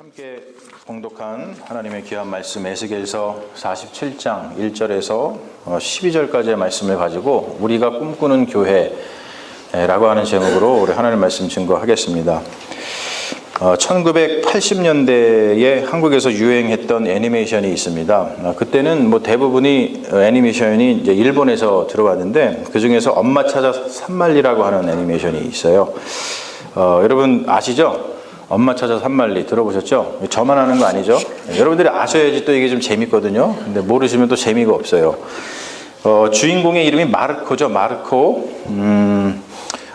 함께 봉독한 하나님의 귀한 말씀 에스겔서 47장 1절에서 12절까지의 말씀을 가지고 우리가 꿈꾸는 교회라고 하는 제목으로 우리 하나님 말씀 증거하겠습니다. 1980년대에 한국에서 유행했던 애니메이션이 있습니다. 그때는 뭐 대부분이 애니메이션이 이제 일본에서 들어왔는데 그 중에서 엄마 찾아 산말리라고 하는 애니메이션이 있어요. 여러분 아시죠? 엄마 찾아 산말리 들어보셨죠? 저만 아는 거 아니죠? 여러분들이 아셔야지 또 이게 좀 재밌거든요. 근데 모르시면 또 재미가 없어요. 주인공의 이름이 마르코죠. 마르코.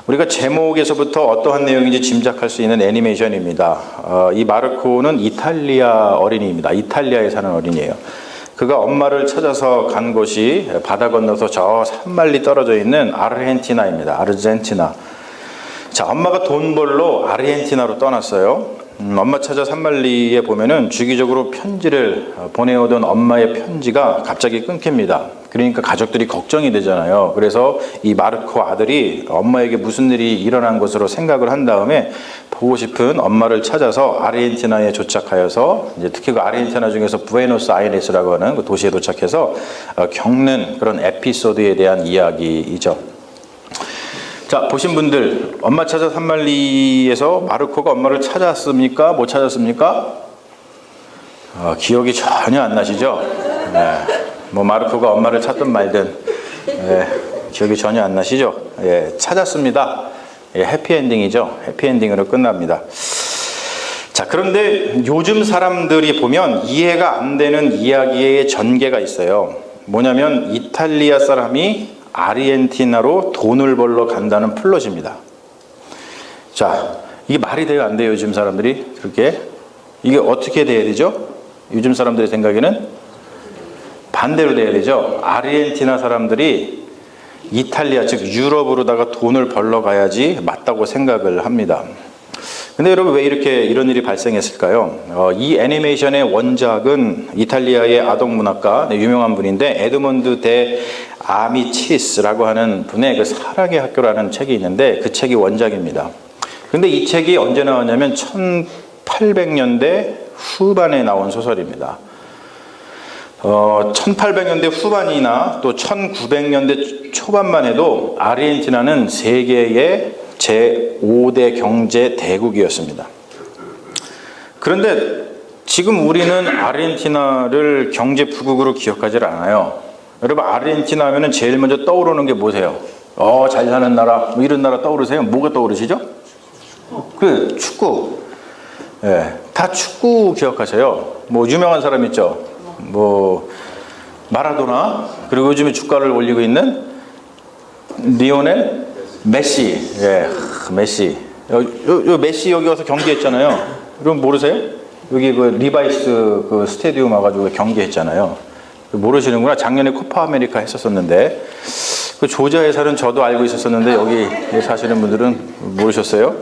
우리가 제목에서부터 어떠한 내용인지 짐작할 수 있는 애니메이션입니다. 이 마르코는 이탈리아 어린이입니다. 이탈리아에 사는 어린이에요. 그가 엄마를 찾아서 간 곳이 바다 건너서 저 산말리 떨어져 있는 아르헨티나입니다. 아르헨티나. 자, 엄마가 돈 벌러 아르헨티나로 떠났어요. 엄마 찾아 산말리에 보면은 주기적으로 편지를 보내오던 엄마의 편지가 갑자기 끊깁니다. 그러니까 가족들이 걱정이 되잖아요. 그래서 이 마르코 아들이 엄마에게 무슨 일이 일어난 것으로 생각을 한 다음에 보고 싶은 엄마를 찾아서 아르헨티나에 도착하여서 이제 특히 그 아르헨티나 중에서 부에노스아이레스라고 하는 그 도시에 도착해서 겪는 그런 에피소드에 대한 이야기이죠. 자, 보신 분들, 엄마 찾아 산말리에서 마르코가 엄마를 찾았습니까? 못 찾았습니까? 기억이 전혀 안 나시죠? 네. 뭐 마르코가 엄마를 찾든 말든 기억이 전혀 안 나시죠? 찾았습니다. 해피엔딩이죠. 해피엔딩으로 끝납니다. 자, 그런데 요즘 사람들이 보면 이해가 안 되는 이야기의 전개가 있어요. 뭐냐면 이탈리아 사람이 아르헨티나로 돈을 벌러 간다는 플롯입니다. 자, 이게 말이 돼요, 안 돼요, 요즘 사람들이? 그렇게? 이게 어떻게 돼야 되죠? 요즘 사람들의 생각에는 반대로 돼야 되죠. 아르헨티나 사람들이 이탈리아, 즉 유럽으로다가 돈을 벌러 가야지 맞다고 생각을 합니다. 근데 여러분 왜 이렇게 이런 일이 발생했을까요? 이 애니메이션의 원작은 이탈리아의 아동문학가 유명한 분인데 에드몬드 데 아미치스라고 하는 분의 그 사랑의 학교라는 책이 있는데 그 책이 원작입니다. 근데 이 책이 언제 나왔냐면 1800년대 후반에 나온 소설입니다. 1800년대 후반이나 또 1900년대 초반만 해도 아르헨티나는 세계의 제5대 경제 대국이었습니다. 그런데 지금 우리는 아르헨티나를 경제 부국으로 기억하지 않아요. 여러분 아르헨티나 하면은 제일 먼저 떠오르는 게 뭐세요? 잘 사는 나라, 뭐 이런 나라 떠오르세요? 뭐가 떠오르시죠? 그 축구. 다 축구 기억하세요. 뭐 유명한 사람 있죠? 뭐 마라도나, 그리고 요즘에 주가를 올리고 있는 리오넬 메시. 메시. 요 메시 여기 와서 경기했잖아요. 여러분 모르세요? 여기 그 리바이스 그 스테디움 와가지고 경기했잖아요. 모르시는구나. 작년에 코파 아메리카 했었었는데 그 조지아에 사는 저도 알고 있었었는데 여기 사시는 분들은 모르셨어요?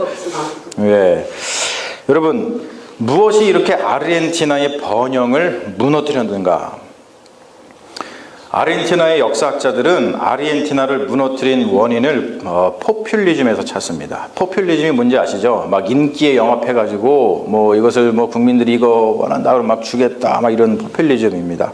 여러분 무엇이 이렇게 아르헨티나의 번영을 무너뜨렸는가? 아르헨티나의 역사학자들은 아르헨티나를 무너뜨린 원인을 포퓰리즘에서 찾습니다. 포퓰리즘이 뭔지 아시죠? 막 인기에 영합해가지고 뭐 이것을 뭐 국민들이 이거 원한다 그러면 막 주겠다 막 이런 포퓰리즘입니다.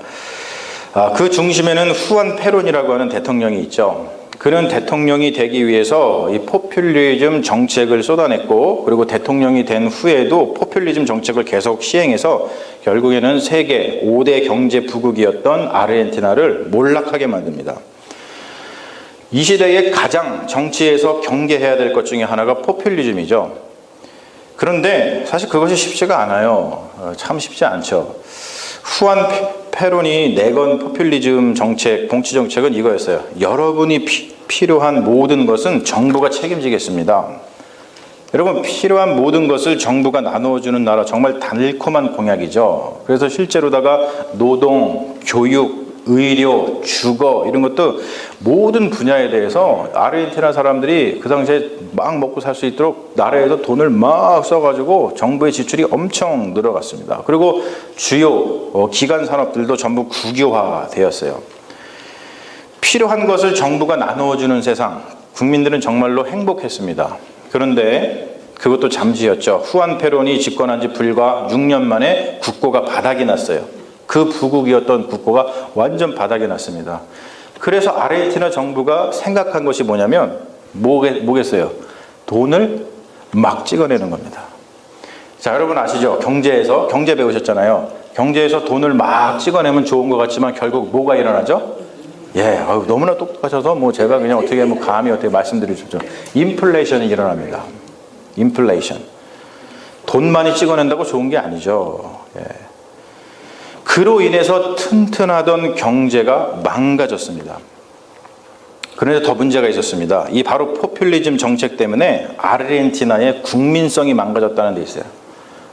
그 중심에는 후안 페론이라고 하는 대통령이 있죠. 그는 대통령이 되기 위해서 이 포퓰리즘 정책을 쏟아냈고 그리고 대통령이 된 후에도 포퓰리즘 정책을 계속 시행해서 결국에는 세계 5대 경제 부국이었던 아르헨티나를 몰락하게 만듭니다. 이 시대에 가장 정치에서 경계해야 될 것 중에 하나가 포퓰리즘이죠. 그런데 사실 그것이 쉽지가 않아요. 참 쉽지 않죠. 후안 페론이 내건 포퓰리즘 정책, 봉치 정책은 이거였어요. 여러분이 필요한 모든 것은 정부가 책임지겠습니다. 여러분 필요한 모든 것을 정부가 나누어주는 나라 정말 달콤한 공약이죠. 그래서 실제로다가 노동, 교육, 의료, 주거 이런 것도 모든 분야에 대해서 아르헨티나 사람들이 그 당시에 막 먹고 살 수 있도록 나라에서 돈을 막 써가지고 정부의 지출이 엄청 늘어갔습니다. 그리고 주요 기간 산업들도 전부 국유화되었어요. 필요한 것을 정부가 나누어주는 세상, 국민들은 정말로 행복했습니다. 그런데 그것도 잠시였죠. 후안 페론이 집권한 지 불과 6년 만에 국고가 바닥이 났어요. 그 부국이었던 국고가 완전 바닥이 났습니다. 그래서 아르헨티나 정부가 생각한 것이 뭐냐면 뭐겠어요? 돈을 막 찍어내는 겁니다. 자, 여러분 아시죠? 경제 배우셨잖아요. 경제에서 돈을 막 찍어내면 좋은 것 같지만 결국 뭐가 일어나죠? 너무나 똑똑하셔서 제가 그냥 어떻게 감히 어떻게 말씀드리죠. 인플레이션이 일어납니다. 인플레이션. 돈 많이 찍어낸다고 좋은 게 아니죠. 그로 인해서 튼튼하던 경제가 망가졌습니다. 그런데 더 문제가 있었습니다. 이 바로 포퓰리즘 정책 때문에 아르헨티나의 국민성이 망가졌다는 데 있어요.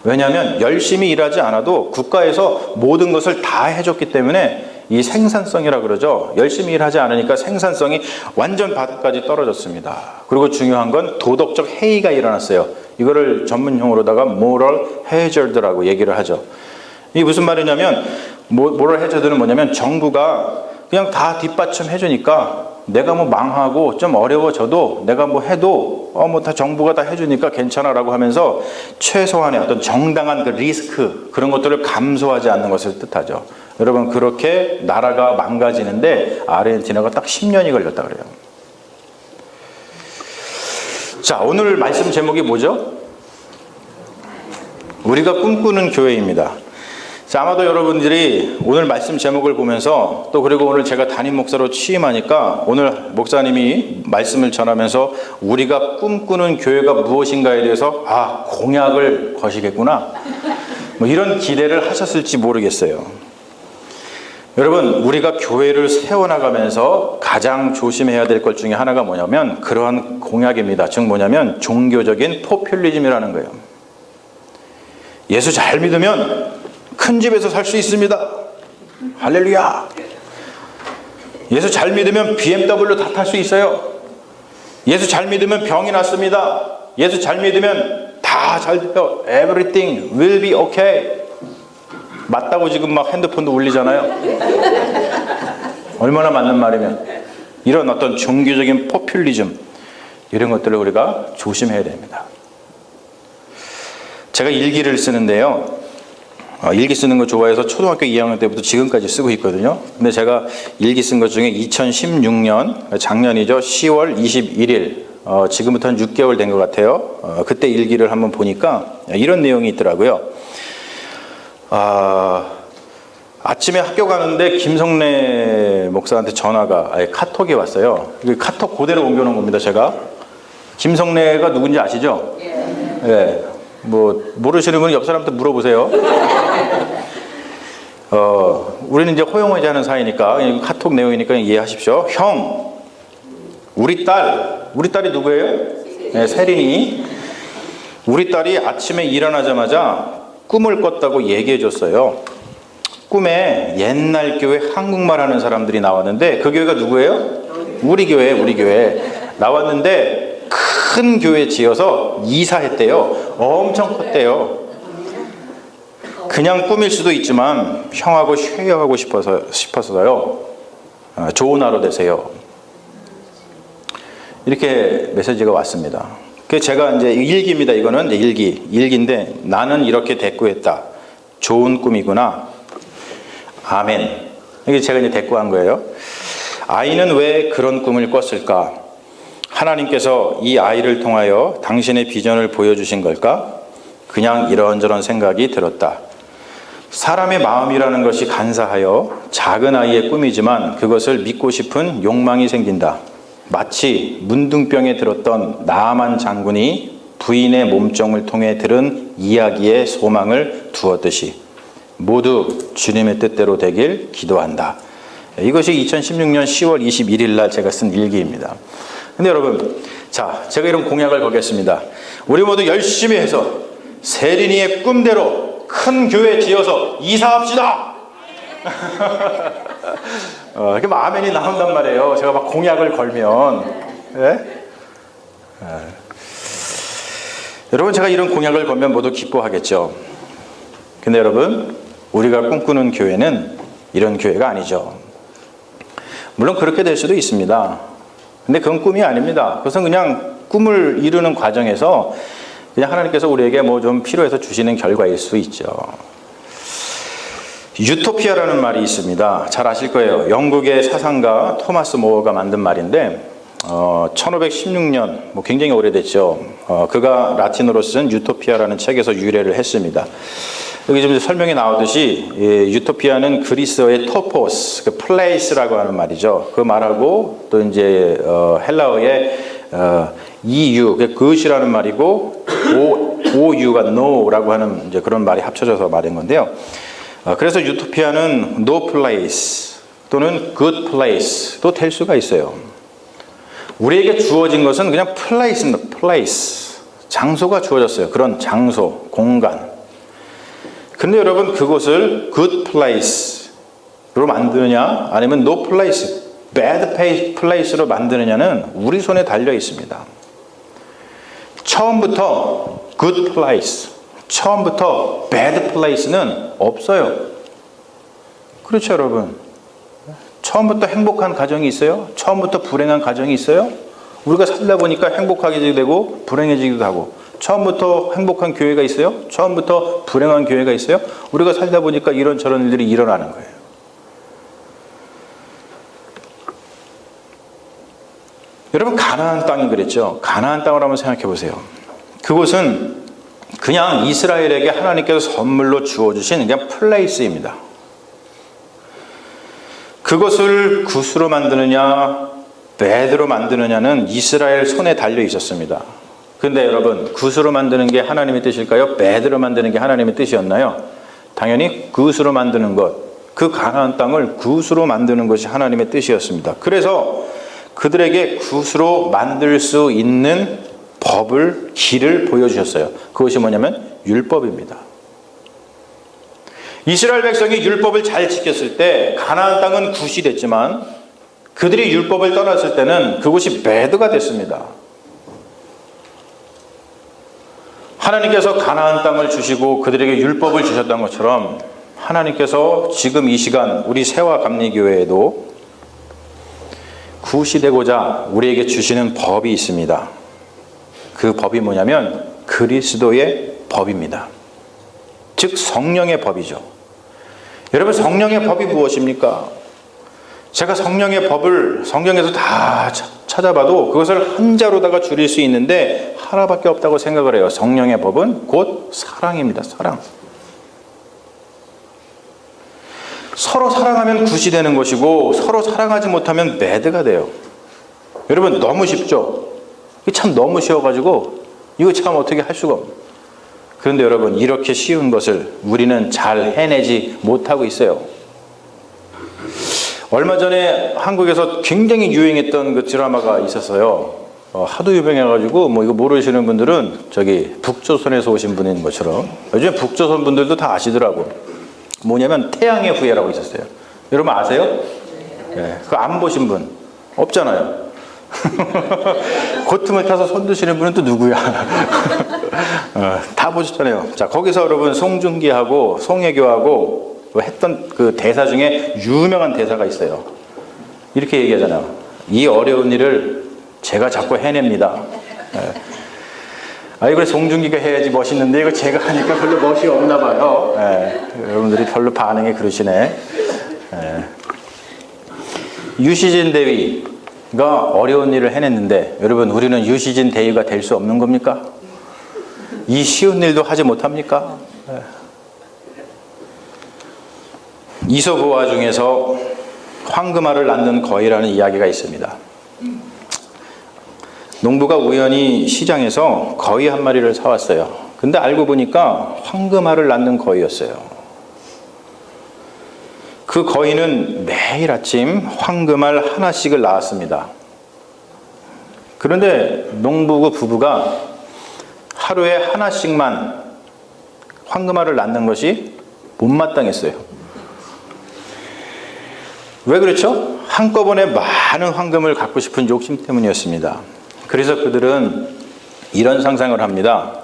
왜냐하면 열심히 일하지 않아도 국가에서 모든 것을 다 해줬기 때문에 이 생산성이라 그러죠. 열심히 일하지 않으니까 생산성이 완전 바닥까지 떨어졌습니다. 그리고 중요한 건 도덕적 해이가 일어났어요. 이거를 전문 용어로다가 moral hazard라고 얘기를 하죠. 이게 무슨 말이냐면 moral hazard는 뭐냐면 정부가 그냥 다 뒷받침해 주니까 내가 망하고 좀 어려워져도 내가 해도 다 정부가 다 해주니까 괜찮아라고 하면서 최소한의 어떤 정당한 그 리스크 그런 것들을 감소하지 않는 것을 뜻하죠. 여러분 그렇게 나라가 망가지는데 아르헨티나가 딱 10년이 걸렸다 그래요. 자, 오늘 말씀 제목이 뭐죠? 우리가 꿈꾸는 교회입니다. 자, 아마도 여러분들이 오늘 말씀 제목을 보면서 또 그리고 오늘 제가 담임 목사로 취임하니까 오늘 목사님이 말씀을 전하면서 우리가 꿈꾸는 교회가 무엇인가에 대해서 공약을 거시겠구나 이런 기대를 하셨을지 모르겠어요. 여러분 우리가 교회를 세워나가면서 가장 조심해야 될 것 중에 하나가 뭐냐면 그러한 공약입니다. 즉 뭐냐면 종교적인 포퓰리즘이라는 거예요. 예수 잘 믿으면 큰 집에서 살 수 있습니다. 할렐루야. 예수 잘 믿으면 BMW 다 탈 수 있어요. 예수 잘 믿으면 병이 낫습니다. 예수 잘 믿으면 다 잘 돼요. Everything will be okay. 맞다고 지금 핸드폰도 울리잖아요. 얼마나 맞는 말이면. 이런 어떤 종교적인 포퓰리즘 이런 것들을 우리가 조심해야 됩니다. 제가 일기를 쓰는데요. 일기 쓰는 거 좋아해서 초등학교 2학년 때부터 지금까지 쓰고 있거든요. 근데 제가 일기 쓴 것 중에 2016년 작년이죠. 10월 21일 지금부터는 6개월 된 것 같아요. 그때 일기를 한번 보니까 이런 내용이 있더라고요. 아침에 학교 가는데 김성래 목사한테 카톡이 왔어요. 카톡 그대로 옮겨놓은 겁니다. 제가 김성래가 누군지 아시죠? 네. 모르시는 분은 옆 사람한테 물어보세요. 우리는 이제 호용하지 않은 사이니까 카톡 내용이니까 이해하십시오. 형, 우리 딸이 누구예요? 네, 세린이. 우리 딸이 아침에 일어나자마자 꿈을 꿨다고 얘기해 줬어요. 꿈에 옛날 교회 한국말 하는 사람들이 나왔는데 그 교회가 누구예요? 우리 교회 나왔는데 큰 교회 지어서 이사했대요. 엄청 컸대요. 그냥 꿈일 수도 있지만 형하고 쉐어하고 싶어서요. 좋은 하루 되세요. 이렇게 메시지가 왔습니다. 그래서 제가 이제 일기입니다. 이거는 이제 일기인데 나는 이렇게 대꾸했다. 좋은 꿈이구나. 아멘. 이게 제가 이제 대꾸한 거예요. 아이는 왜 그런 꿈을 꿨을까? 하나님께서 이 아이를 통하여 당신의 비전을 보여주신 걸까? 그냥 이런저런 생각이 들었다. 사람의 마음이라는 것이 간사하여 작은 아이의 꿈이지만 그것을 믿고 싶은 욕망이 생긴다. 마치 문둥병에 들었던 나아만 장군이 부인의 몸종을 통해 들은 이야기에 소망을 두었듯이 모두 주님의 뜻대로 되길 기도한다. 이것이 2016년 10월 21일 날 제가 쓴 일기입니다. 근데 여러분, 자, 제가 이런 공약을 걸겠습니다. 우리 모두 열심히 해서 세린이의 꿈대로 큰 교회 지어서 이사합시다. 이렇게 아멘이 나온단 말이에요. 제가 막 공약을 걸면. 네? 여러분, 제가 이런 공약을 걸면 모두 기뻐하겠죠. 근데 여러분, 우리가 꿈꾸는 교회는 이런 교회가 아니죠. 물론 그렇게 될 수도 있습니다. 근데 그건 꿈이 아닙니다. 그것은 그냥 꿈을 이루는 과정에서 그냥 하나님께서 우리에게 뭐 좀 필요해서 주시는 결과일 수 있죠. 유토피아라는 말이 있습니다. 잘 아실 거예요. 영국의 사상가 토마스 모어가 만든 말인데 1516년, 뭐 굉장히 오래됐죠. 그가 라틴어로 쓴 유토피아라는 책에서 유래를 했습니다. 여기 좀 설명이 나오듯이 유토피아는 그리스어의 토포스, 그 플레이스라고 하는 말이죠. 그 말하고 또 이제 헬라어의 EU, 그것이라는 말이고 OU가 no라고 하는 이제 그런 말이 합쳐져서 말인 건데요. 그래서 유토피아는 no place 또는 good place도 될 수가 있어요. 우리에게 주어진 것은 그냥 place입니다. place. 장소가 주어졌어요. 그런 장소, 공간. 근데 여러분 그곳을 good place로 만드느냐 아니면 no place, bad place로 만드느냐는 우리 손에 달려 있습니다. 처음부터 good place, 처음부터 bad place는 없어요. 그렇죠, 여러분? 처음부터 행복한 가정이 있어요? 처음부터 불행한 가정이 있어요? 우리가 살다 보니까 행복하게 되고 불행해지기도 하고, 처음부터 행복한 교회가 있어요? 처음부터 불행한 교회가 있어요? 우리가 살다 보니까 이런저런 일들이 일어나는 거예요. 여러분, 가나안 땅이 그랬죠? 가나안 땅을 한번 생각해 보세요. 그곳은 그냥 이스라엘에게 하나님께서 선물로 주어주신 그냥 플레이스입니다. 그것을 굿으로 만드느냐 배드로 만드느냐는 이스라엘 손에 달려 있었습니다. 근데 여러분, 굿으로 만드는 게 하나님의 뜻일까요? 배드로 만드는 게 하나님의 뜻이었나요? 당연히 굿으로 만드는 것, 그 가나안 땅을 굿으로 만드는 것이 하나님의 뜻이었습니다. 그래서 그들에게 굿으로 만들 수 있는 법을, 길을 보여주셨어요. 그것이 뭐냐면 율법입니다. 이스라엘 백성이 율법을 잘 지켰을 때 가나안 땅은 굿이 됐지만 그들이 율법을 떠났을 때는 그곳이 배드가 됐습니다. 하나님께서 가나안 땅을 주시고 그들에게 율법을 주셨던 것처럼 하나님께서 지금 이 시간 우리 새와 감리교회에도 굿이 되고자 우리에게 주시는 법이 있습니다. 그 법이 뭐냐면 그리스도의 법입니다. 즉 성령의 법이죠. 여러분, 성령의 법이 무엇입니까? 제가 성령의 법을 성경에서 다 찾아봐도 그것을 한자로다가 줄일 수 있는데 하나밖에 없다고 생각을 해요. 성령의 법은 곧 사랑입니다. 사랑. 서로 사랑하면 굿이 되는 것이고 서로 사랑하지 못하면 배드가 돼요. 여러분, 너무 쉽죠? 이게 참 너무 쉬워가지고 이거 참 어떻게 할 수가 없어요. 그런데 여러분, 이렇게 쉬운 것을 우리는 잘 해내지 못하고 있어요. 얼마 전에 한국에서 굉장히 유행했던 그 드라마가 있었어요. 하도 유명해가지고 뭐 이거 모르시는 분들은 저기 북조선에서 오신 분인 것처럼, 요즘에 북조선 분들도 다 아시더라고. 뭐냐면 태양의 후예라고 있었어요. 여러분 아세요? 네. 그거 안 보신 분 없잖아요. 고통을 타서 손 드시는 분은 또 누구야? 다 보셨잖아요. 자, 거기서 여러분 송중기하고 송혜교하고 했던 그 대사 중에 유명한 대사가 있어요. 이렇게 얘기하잖아요. 이 어려운 일을 제가 자꾸 해냅니다. 아, 이걸 송중기가 해야지 멋있는데 이거 제가 하니까 별로 멋이 없나 봐요. 여러분들이 별로 반응이 그러시네. 유시진 대위가 어려운 일을 해냈는데 여러분, 우리는 유시진 대위가 될 수 없는 겁니까? 이 쉬운 일도 하지 못합니까? 이솝우화 중에서 황금알을 낳는 거위라는 이야기가 있습니다. 농부가 우연히 시장에서 거위 한 마리를 사왔어요. 근데 알고 보니까 황금알을 낳는 거위였어요. 그 거위는 매일 아침 황금알 하나씩을 낳았습니다. 그런데 농부 부부가 하루에 하나씩만 황금알을 낳는 것이 못마땅했어요. 왜 그렇죠? 한꺼번에 많은 황금을 갖고 싶은 욕심 때문이었습니다. 그래서 그들은 이런 상상을 합니다.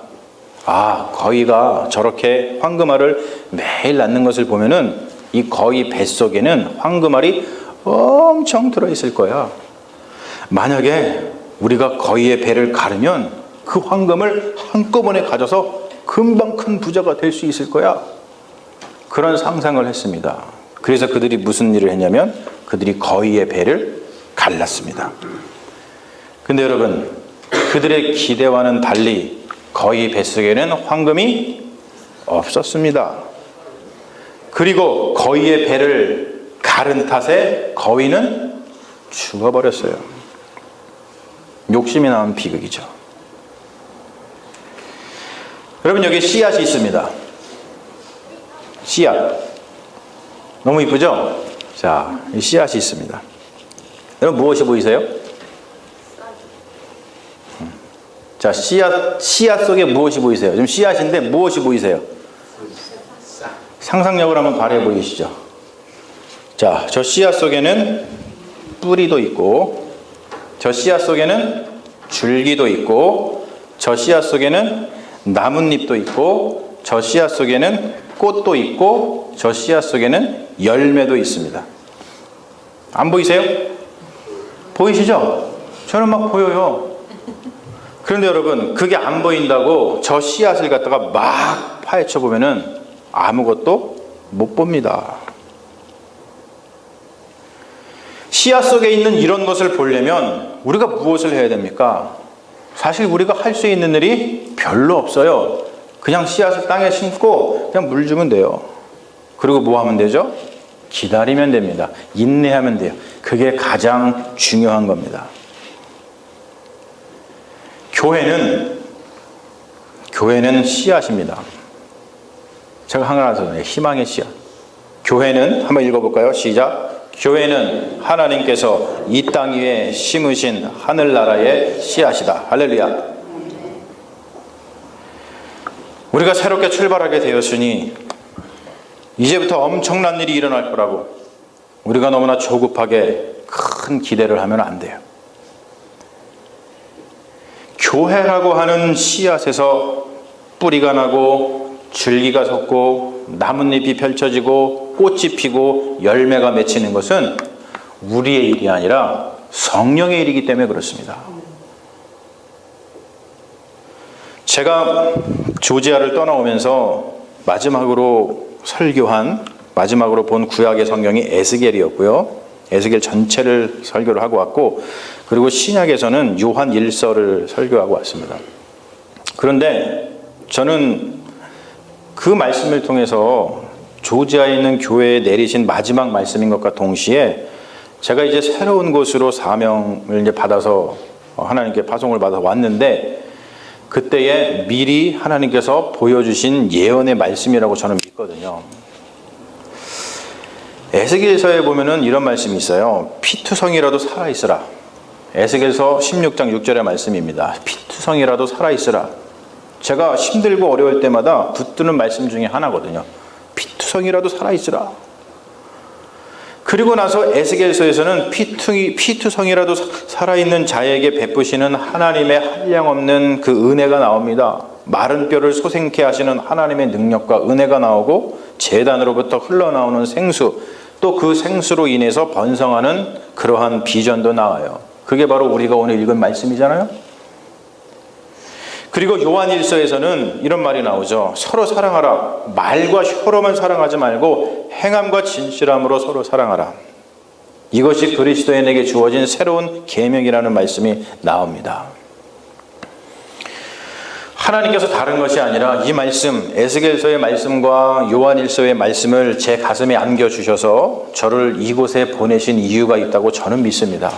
아, 거위가 저렇게 황금알을 매일 낳는 것을 보면은 이 거위 뱃속에는 황금알이 엄청 들어있을 거야. 만약에 우리가 거위의 배를 가르면 그 황금을 한꺼번에 가져서 금방 큰 부자가 될 수 있을 거야. 그런 상상을 했습니다. 그래서 그들이 무슨 일을 했냐면 그들이 거위의 배를 갈랐습니다. 근데 여러분, 그들의 기대와는 달리 거위 뱃속에는 황금이 없었습니다. 그리고 거위의 배를 가른 탓에 거위는 죽어버렸어요. 욕심이 나온 비극이죠. 여러분, 여기 씨앗이 있습니다. 씨앗. 너무 이쁘죠? 자, 이 씨앗이 있습니다. 여러분, 무엇이 보이세요? 자, 씨앗 속에 무엇이 보이세요? 지금 씨앗인데 무엇이 보이세요? 상상력을 한번 발휘해 보이시죠? 자, 저 씨앗 속에는 뿌리도 있고, 저 씨앗 속에는 줄기도 있고, 저 씨앗 속에는 나뭇잎도 있고, 저 씨앗 속에는 꽃도 있고, 저 씨앗 속에는 열매도 있습니다. 안 보이세요? 보이시죠? 저는 막 보여요. 그런데 여러분, 그게 안 보인다고 저 씨앗을 갖다가 막 파헤쳐 보면은 아무것도 못 봅니다. 씨앗 속에 있는 이런 것을 보려면 우리가 무엇을 해야 됩니까? 사실 우리가 할 수 있는 일이 별로 없어요. 그냥 씨앗을 땅에 심고 그냥 물 주면 돼요. 그리고 뭐 하면 되죠? 기다리면 됩니다. 인내하면 돼요. 그게 가장 중요한 겁니다. 교회는 씨앗입니다. 제가 하나 더 희망의 씨앗. 교회는 한번 읽어볼까요? 시작. 교회는 하나님께서 이 땅 위에 심으신 하늘나라의 씨앗이다. 할렐루야. 우리가 새롭게 출발하게 되었으니 이제부터 엄청난 일이 일어날 거라고 우리가 너무나 조급하게 큰 기대를 하면 안 돼요. 교회라고 하는 씨앗에서 뿌리가 나고 줄기가 섰고 나뭇잎이 펼쳐지고 꽃이 피고 열매가 맺히는 것은 우리의 일이 아니라 성령의 일이기 때문에 그렇습니다. 제가 조지아를 떠나오면서 마지막으로 본 구약의 성경이 에스겔이었고요. 에스겔 전체를 설교를 하고 왔고, 그리고 신약에서는 요한 1서를 설교하고 왔습니다. 그런데 저는 그 말씀을 통해서 조지아에 있는 교회에 내리신 마지막 말씀인 것과 동시에 제가 이제 새로운 곳으로 사명을 이제 받아서 하나님께 파송을 받아 왔는데, 그때에 미리 하나님께서 보여주신 예언의 말씀이라고 저는 믿거든요. 에스겔서에 보면은 이런 말씀이 있어요. 피투성이라도 살아있으라. 에스겔서 16장 6절의 말씀입니다. 피투성이라도 살아있으라. 제가 힘들고 어려울 때마다 붙드는 말씀 중에 하나거든요. 피투성이라도 살아있으라. 그리고 나서 에스겔서에서는 피투성이라도 살아있는 자에게 베푸시는 하나님의 한량없는 그 은혜가 나옵니다. 마른 뼈를 소생케 하시는 하나님의 능력과 은혜가 나오고, 제단으로부터 흘러나오는 생수, 또 그 생수로 인해서 번성하는 그러한 비전도 나와요. 그게 바로 우리가 오늘 읽은 말씀이잖아요. 그리고 요한 1서에서는 이런 말이 나오죠. 서로 사랑하라. 말과 혀로만 사랑하지 말고 행함과 진실함으로 서로 사랑하라. 이것이 그리스도인에게 주어진 새로운 계명이라는 말씀이 나옵니다. 하나님께서 다른 것이 아니라 이 말씀, 에스겔서의 말씀과 요한 1서의 말씀을 제 가슴에 안겨주셔서 저를 이곳에 보내신 이유가 있다고 저는 믿습니다.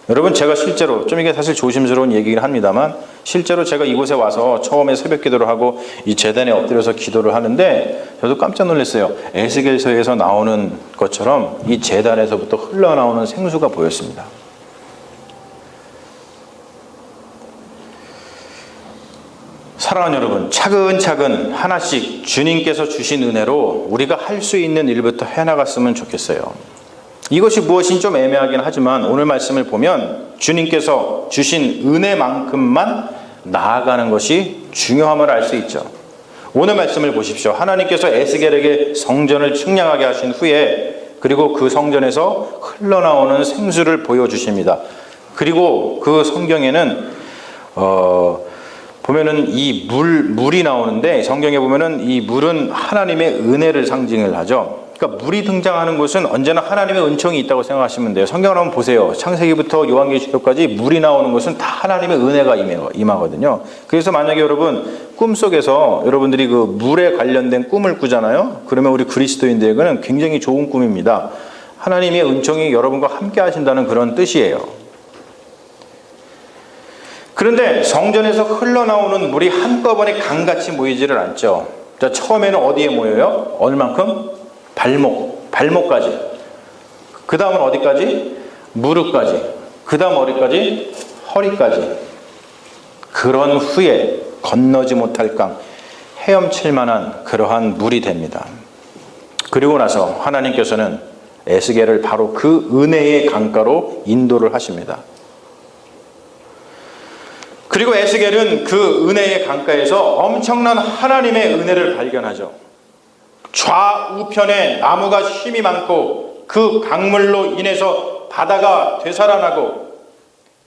여러분, 제가 실제로, 좀 이게 사실 조심스러운 얘기긴 합니다만, 실제로 제가 이곳에 와서 처음에 새벽 기도를 하고 이 제단에 엎드려서 기도를 하는데 저도 깜짝 놀랐어요. 에스겔서에서 나오는 것처럼 이 제단에서부터 흘러나오는 생수가 보였습니다. 사랑하는 여러분, 차근차근 하나씩 주님께서 주신 은혜로 우리가 할 수 있는 일부터 해나갔으면 좋겠어요. 이것이 무엇인지 좀 애매하긴 하지만 오늘 말씀을 보면 주님께서 주신 은혜만큼만 나아가는 것이 중요함을 알 수 있죠. 오늘 말씀을 보십시오. 하나님께서 에스겔에게 성전을 측량하게 하신 후에, 그리고 그 성전에서 흘러나오는 생수를 보여주십니다. 그리고 그 성경에는 보면은 이 물이 나오는데 성경에 보면은 이 물은 하나님의 은혜를 상징을 하죠. 그러니까 물이 등장하는 곳은 언제나 하나님의 은총이 있다고 생각하시면 돼요. 성경을 한번 보세요. 창세기부터 요한계시록까지 물이 나오는 곳은 다 하나님의 은혜가 임하거든요. 그래서 만약에 여러분 꿈속에서 여러분들이 그 물에 관련된 꿈을 꾸잖아요. 그러면 우리 그리스도인들에게는 굉장히 좋은 꿈입니다. 하나님의 은총이 여러분과 함께 하신다는 그런 뜻이에요. 그런데 성전에서 흘러나오는 물이 한꺼번에 강같이 모이지를 않죠. 자, 처음에는 어디에 모여요? 얼만큼? 발목까지. 그 다음은 어디까지? 무릎까지. 그 다음 어디까지? 허리까지. 그런 후에 건너지 못할 강, 헤엄칠 만한 그러한 물이 됩니다. 그리고 나서 하나님께서는 에스겔을 바로 그 은혜의 강가로 인도를 하십니다. 그리고 에스겔은 그 은혜의 강가에서 엄청난 하나님의 은혜를 발견하죠. 좌우편에 나무가 쉼이 많고 그 강물로 인해서 바다가 되살아나고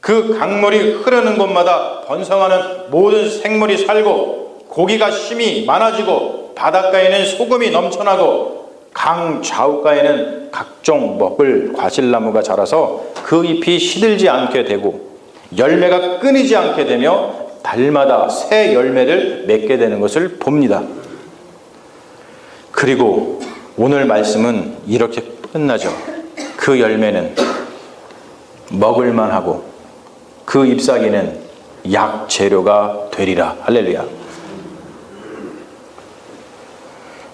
그 강물이 흐르는 곳마다 번성하는 모든 생물이 살고 고기가 쉼이 많아지고 바닷가에는 소금이 넘쳐나고 강 좌우가에는 각종 먹을 과실나무가 자라서 그 잎이 시들지 않게 되고 열매가 끊이지 않게 되며 달마다 새 열매를 맺게 되는 것을 봅니다. 그리고 오늘 말씀은 이렇게 끝나죠. 그 열매는 먹을만하고 그 잎사귀는 약 재료가 되리라. 할렐루야.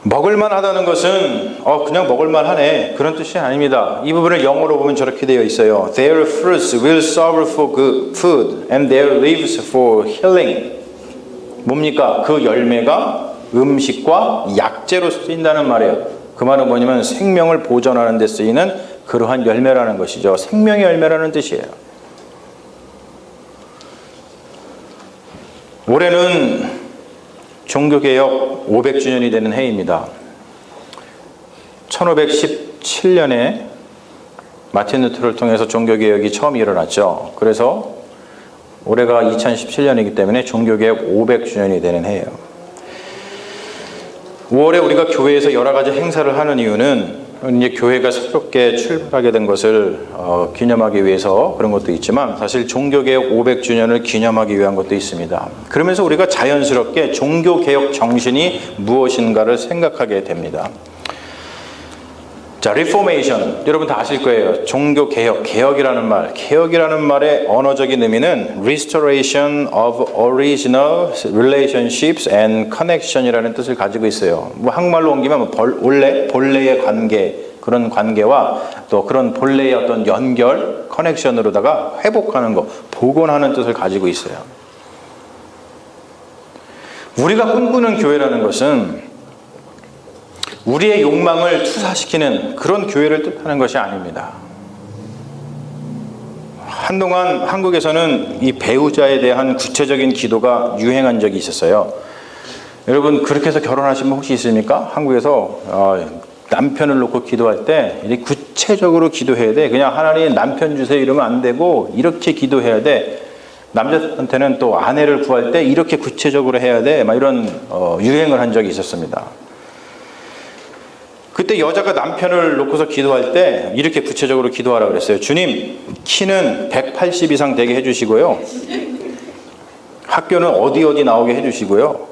먹을만하다는 것은 그냥 먹을만하네 그런 뜻이 아닙니다. 이 부분을 영어로 보면 저렇게 되어 있어요. Their fruits will serve for good food and their leaves for healing. 뭡니까? 그 열매가 음식과 약재로 쓰인다는 말이에요. 그 말은 뭐냐면 생명을 보존하는 데 쓰이는 그러한 열매라는 것이죠. 생명의 열매라는 뜻이에요. 올해는 종교개혁 500주년이 되는 해입니다. 1517년에 마틴 루터를 통해서 종교개혁이 처음 일어났죠. 그래서 올해가 2017년이기 때문에 종교개혁 500주년이 되는 해예요. 5월에 우리가 교회에서 여러 가지 행사를 하는 이유는 이제 교회가 새롭게 출발하게 된 것을 기념하기 위해서 그런 것도 있지만 사실 종교개혁 500주년을 기념하기 위한 것도 있습니다. 그러면서 우리가 자연스럽게 종교개혁 정신이 무엇인가를 생각하게 됩니다. 자, 리포메이션 여러분 다 아실 거예요. 종교개혁, 개혁이라는 말의 언어적인 의미는 restoration of original relationships and connection이라는 뜻을 가지고 있어요. 뭐 한국말로 옮기면 본래의 관계, 그런 관계와 또 그런 본래의 어떤 연결, 커넥션으로다가 회복하는 것, 복원하는 뜻을 가지고 있어요. 우리가 꿈꾸는 교회라는 것은 우리의 욕망을 투사시키는 그런 교회를 뜻하는 것이 아닙니다. 한동안 한국에서는 이 배우자에 대한 구체적인 기도가 유행한 적이 있었어요. 여러분 그렇게 해서 결혼하신 분 혹시 있습니까? 한국에서 남편을 놓고 기도할 때 구체적으로 기도해야 돼. 그냥 하나님 남편 주세요 이러면 안 되고 이렇게 기도해야 돼. 남자한테는 또 아내를 구할 때 이렇게 구체적으로 해야 돼. 막 이런 유행을 한 적이 있었습니다. 그때 여자가 남편을 놓고서 기도할 때 이렇게 구체적으로 기도하라고 그랬어요. 주님, 키는 180 이상 되게 해주시고요. 학교는 어디 나오게 해주시고요.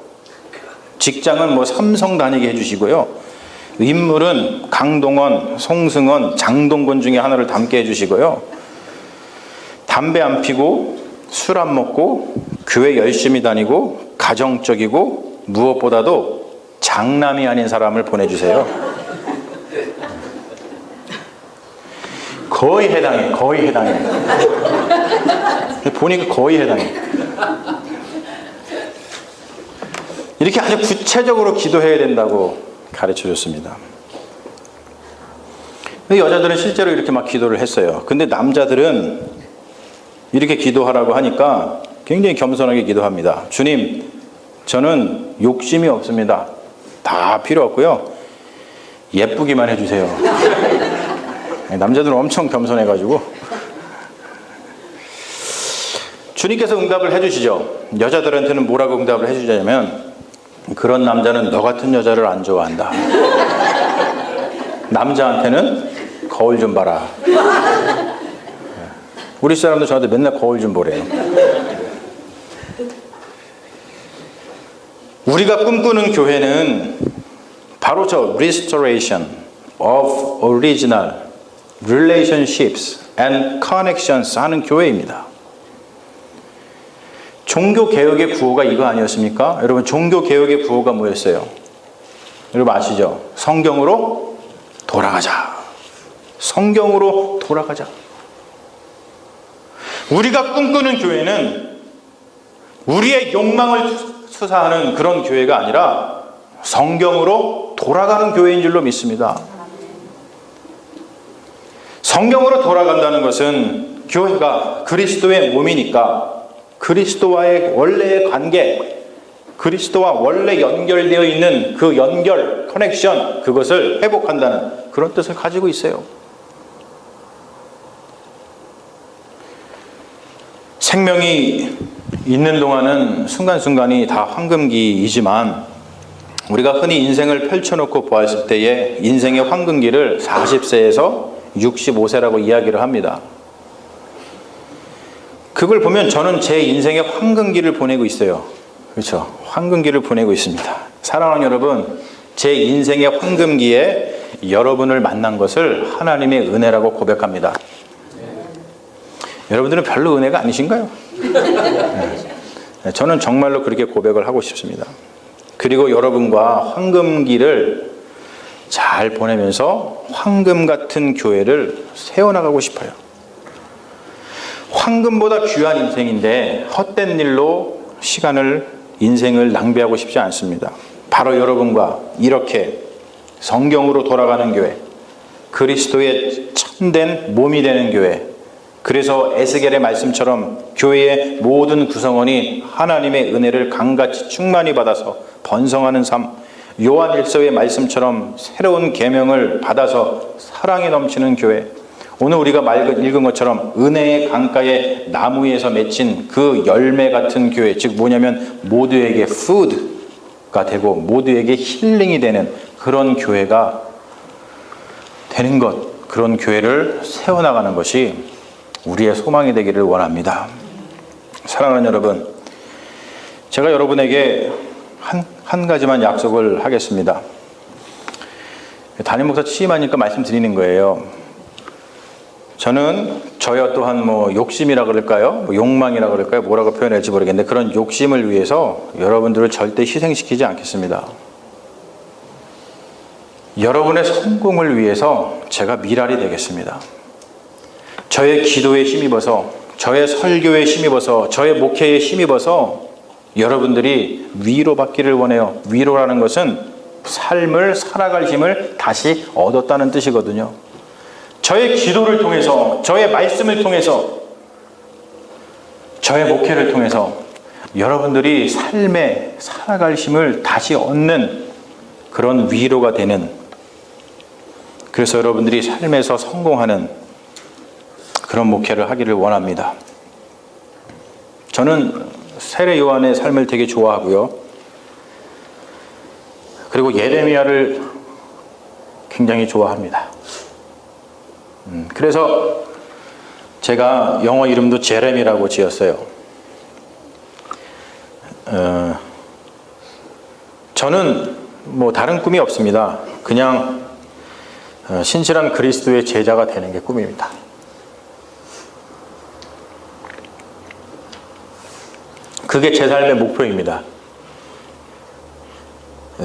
직장은 뭐 삼성 다니게 해주시고요. 인물은 강동원, 송승헌, 장동건 중에 하나를 닮게 해주시고요. 담배 안 피고 술 안 먹고 교회 열심히 다니고 가정적이고 무엇보다도 장남이 아닌 사람을 보내주세요. 거의 해당해. 보니까 거의 해당해. 이렇게 아주 구체적으로 기도해야 된다고 가르쳐 줬습니다. 여자들은 실제로 이렇게 막 기도를 했어요. 근데 남자들은 이렇게 기도하라고 하니까 굉장히 겸손하게 기도합니다. 주님, 저는 욕심이 없습니다. 다 필요 없고요. 예쁘기만 해주세요. 남자들은 엄청 겸손해가지고 주님께서 응답을 해주시죠. 여자들한테는 뭐라고 응답을 해주냐면, 그런 남자는 너 같은 여자를 안 좋아한다. 남자한테는 거울 좀 봐라. 우리 사람도 저한테 맨날 거울 좀 보래요. 우리가 꿈꾸는 교회는 바로 저 Restoration of Original Relationships and Connections 하는 교회입니다. 종교개혁의 구호가 이거 아니었습니까? 여러분, 종교개혁의 구호가 뭐였어요? 여러분 아시죠? 성경으로 돌아가자. 성경으로 돌아가자. 우리가 꿈꾸는 교회는 우리의 욕망을 수사하는 그런 교회가 아니라 성경으로 돌아가는 교회인 줄로 믿습니다. 성경으로 돌아간다는 것은 교회가 그리스도의 몸이니까 그리스도와의 원래의 관계, 그리스도와 원래 연결되어 있는 그 연결, 커넥션, 그것을 회복한다는 그런 뜻을 가지고 있어요. 생명이 있는 동안은 순간순간이 다 황금기이지만 우리가 흔히 인생을 펼쳐놓고 보았을 때에 인생의 황금기를 40세에서 65세라고 이야기를 합니다. 그걸 보면 저는 제 인생의 황금기를 보내고 있어요. 그렇죠? 황금기를 보내고 있습니다. 사랑하는 여러분, 제 인생의 황금기에 여러분을 만난 것을 하나님의 은혜라고 고백합니다. 여러분들은 별로 은혜가 아니신가요? 네. 저는 정말로 그렇게 고백을 하고 싶습니다. 그리고 여러분과 황금기를 잘 보내면서 황금 같은 교회를 세워나가고 싶어요. 황금보다 귀한 인생인데 헛된 일로 시간을, 인생을 낭비하고 싶지 않습니다. 바로 여러분과 이렇게 성경으로 돌아가는 교회, 그리스도의 참된 몸이 되는 교회, 그래서 에스겔의 말씀처럼 교회의 모든 구성원이 하나님의 은혜를 강같이 충만히 받아서 번성하는 삶, 요한일서의 말씀처럼 새로운 계명을 받아서 사랑이 넘치는 교회, 오늘 우리가 읽은 것처럼 은혜의 강가에 나무 위에서 맺힌 그 열매 같은 교회, 즉 뭐냐면 모두에게 푸드가 되고 모두에게 힐링이 되는 그런 교회가 되는 것, 그런 교회를 세워나가는 것이 우리의 소망이 되기를 원합니다. 사랑하는 여러분, 제가 여러분에게 한 가지만 약속을 하겠습니다. 담임 목사 취임하니까 말씀드리는 거예요. 저는 저야 또한 욕심이라 그럴까요? 욕망이라 그럴까요? 뭐라고 표현할지 모르겠는데 그런 욕심을 위해서 여러분들을 절대 희생시키지 않겠습니다. 여러분의 성공을 위해서 제가 미랄이 되겠습니다. 저의 기도에 힘입어서, 저의 설교에 힘입어서, 저의 목회에 힘입어서 여러분들이 위로받기를 원해요. 위로라는 것은 삶을 살아갈 힘을 다시 얻었다는 뜻이거든요. 저의 기도를 통해서, 저의 말씀을 통해서, 저의 목회를 통해서 여러분들이 삶에 살아갈 힘을 다시 얻는 그런 위로가 되는, 그래서 여러분들이 삶에서 성공하는 그런 목회를 하기를 원합니다. 저는 세례 요한의 삶을 되게 좋아하고요. 그리고 예레미야를 굉장히 좋아합니다. 그래서 제가 영어 이름도 제레미라고 지었어요. 저는 다른 꿈이 없습니다. 그냥 신실한 그리스도의 제자가 되는 게 꿈입니다. 그게 제 삶의 목표입니다.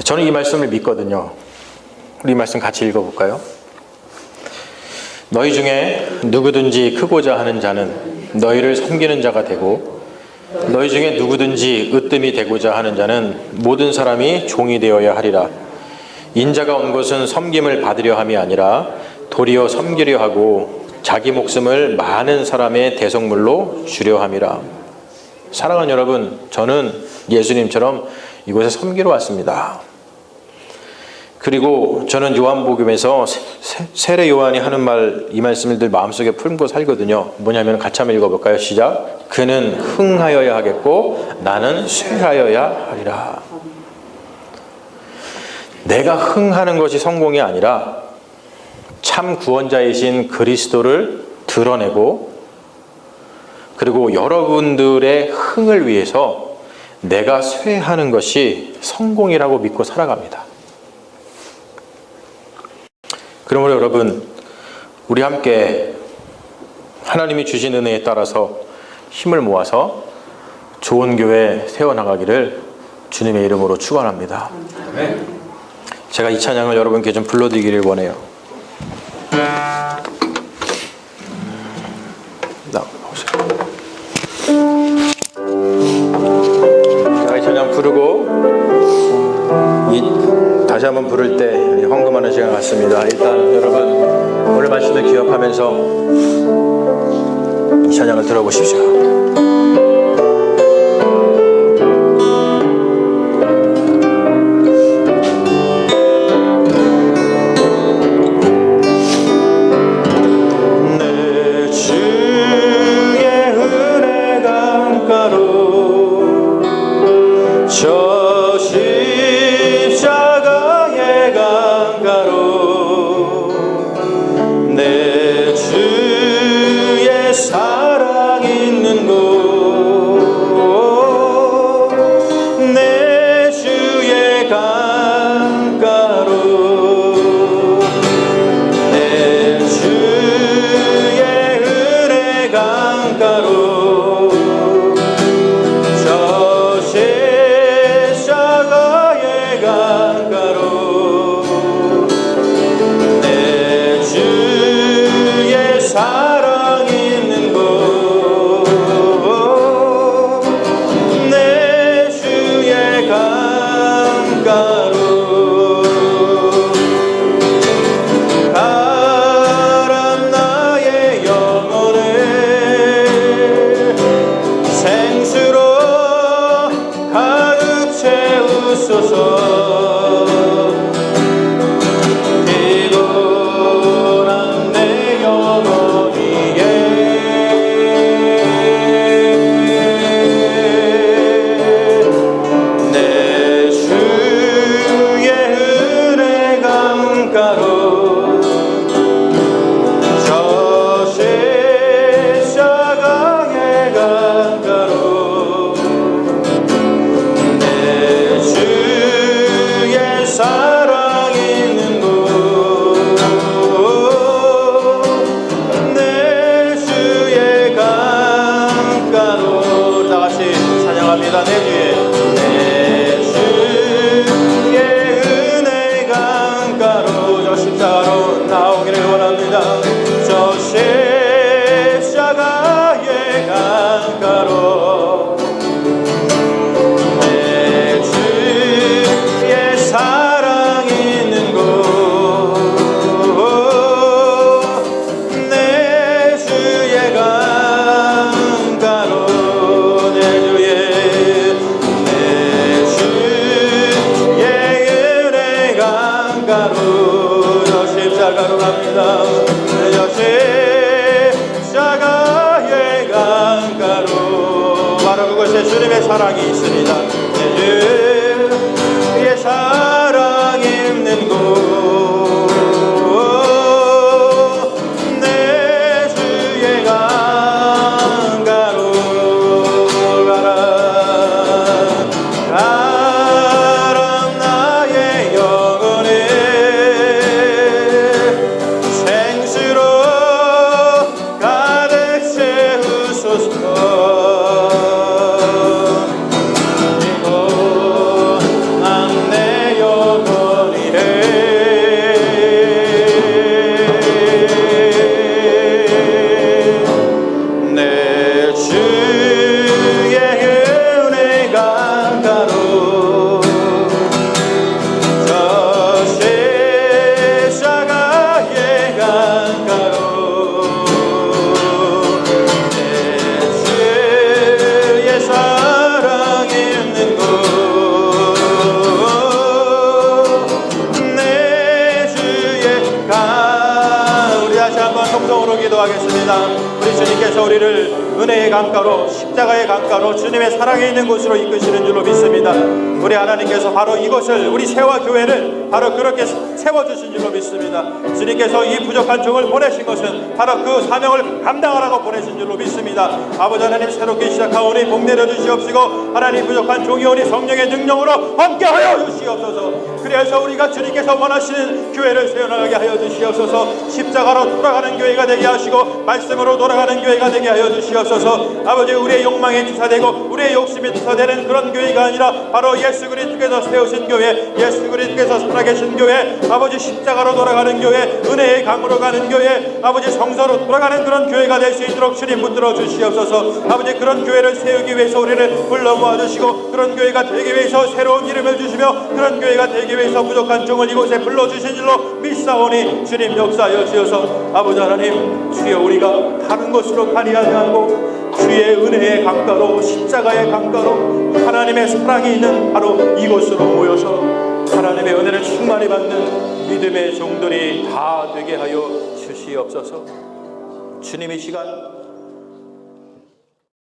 저는 이 말씀을 믿거든요. 우리 이 말씀 같이 읽어볼까요? 너희 중에 누구든지 크고자 하는 자는 너희를 섬기는 자가 되고 너희 중에 누구든지 으뜸이 되고자 하는 자는 모든 사람이 종이 되어야 하리라. 인자가 온 것은 섬김을 받으려 함이 아니라 도리어 섬기려 하고 자기 목숨을 많은 사람의 대속물로 주려 함이라. 사랑하는 여러분, 저는 예수님처럼 이곳에 섬기러 왔습니다. 그리고 저는 요한복음에서 세례 요한이 하는 말, 이 말씀을 늘 마음속에 품고 살거든요. 뭐냐면 같이 한번 읽어볼까요? 시작. 그는 흥하여야 하겠고 나는 쇠하여야 하리라. 내가 흥하는 것이 성공이 아니라 참 구원자이신 그리스도를 드러내고, 그리고 여러분들의 흥을 위해서 내가 쇠하는 것이 성공이라고 믿고 살아갑니다. 그러므로 여러분, 우리 함께 하나님이 주신 은혜에 따라서 힘을 모아서 좋은 교회 세워나가기를 주님의 이름으로 축원합니다. 제가 이 찬양을 여러분께 좀 불러드리기를 원해요. 제가 이 찬양 부르고 다시 한번 부를 때 헌금하는 시간 같습니다. 일단 여러분, 오늘 말씀을 기억하면서 이 찬양을 들어보십시오. 주님의 사랑이 있습니다. 주의 사랑이 있는 곳, 내 주의 강가로 가라. 가라 나의 영혼을 생수로 가득 채우소서. 기도하겠습니다. 우리 주님께서 우리를 은혜의 강가로 십자가의 강가로 주님의 사랑에 있는 곳으로 이끄시는 줄로 믿습니다. 우리 하나님께서 바로 이곳을 우리 새와 교회를 바로 그렇게 세워주신 줄로 믿습니다. 주님께서 이 부족한 종을 보내신 것은 바로 그 사명을 감당하라고 보내신 줄로 믿습니다. 아버지 하나님 새롭게 시작하오니 복 내려주시옵시고 하나님 부족한 종이 오니 성령의 능력으로 함께하여 주시옵소서. 그래서 우리가 주님께서 원하시는 교회를 세워나가게 하여 주시옵소서. 십자가로 돌아가는 교회가 되게 하시고 말씀으로 돌아가는 교회가 되게 하여 주시옵소서. 아버지 우리의 욕망에 투사되고 우리의 욕심에 투사되는 그런 교회가 아니라 바로 예수 그리스도께서 세우신 교회, 예수 그리스도께서 살아계신 교회, 아버지 십자가로 돌아가는 교회, 은혜의 강으로 가는 교회, 아버지 성서로 돌아가는 그런 교회가 될 수 있도록 주님 붙들어 주시옵소서. 아버지 그런 교회를 세우기 위해서 우리를 불러 모아주시고 그런 교회가 되기 위해서 새로운 이름을 주시며 그런 교회가 되기 위해서 부족한 종을 이곳에 불러주신 줄로 믿사오니 주님 역사하여 주셔서 아버지 하나님 주여 우리가 다른 곳으로 가리 아니하고 주의 은혜의 강가로 십자가의 강가로 하나님의 사랑이 있는 바로 이곳으로 모여서 하나님의 은혜를 충만히 받는 믿음의 종들이 다 되게 하여 주시옵소서. 주님 이 시간